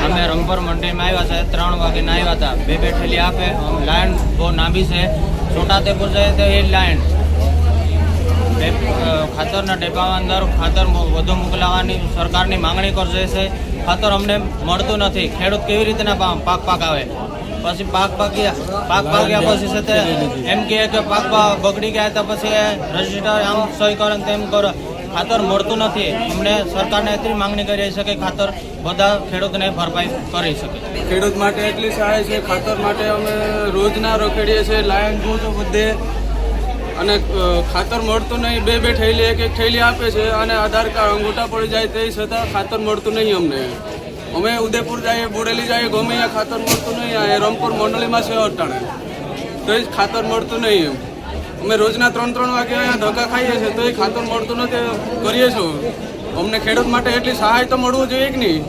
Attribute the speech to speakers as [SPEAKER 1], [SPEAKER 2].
[SPEAKER 1] અમે રંગપર મંડીમાં આવ્યા છે, 3 વાગે આવ્યા હતા. બે ઠેલી આપે. લાઈન બહુ લાંબી છે. છોટાઉદેપુર જાય તો એ લાઈન. ખાતરના ડબ્બામાં અંદર ખાતર વધુ મોકલાવવાની સરકારની માંગણી કરશે છે. ખાતર અમને મળતું નથી. ખેડૂત કેવી રીતના પાક આવે? પછી પાક પાક્યા પછી છે તે એમ કહે કે પાક બગડી ગયા તો પછી રજીસ્ટર આમ સહી કરે તેમ કરે. ખાતર મળતું નથી. અમને સરકારને એટલી માંગણી કરી છે કે ખાતર બધા ખેડૂતને ભરપાઈ કરી શકે.
[SPEAKER 2] ખેડૂત માટે એટલી સહાય છે. ખાતર માટે અમે રોજના રોકડીએ છીએ. લાયન જોજો બધે અને ખાતર મળતું નહીં. બે થેલી એક થેલી આપે છે અને આધાર કાર્ડ અંગૂઠા પડી જાય તે છતાં ખાતર મળતું નહીં અમને. અમે ઉદયપુર જઈએ, બોડેલી જઈએ, ગમે અહીંયા ખાતર મળતું નહીં. અહીંયા રંગપુર મંડળીમાં છે અટાણે તો જ ખાતર મળતું નહીં. એમ અમે રોજના 3 વાગે અહીંયા ધક્કા ખાઈએ છીએ તો એ ખાતર મળતું નથી. કરીએ છીએ. અમને ખેડૂત માટે એટલી સહાય તો મળવું જોઈએ કે નહીં?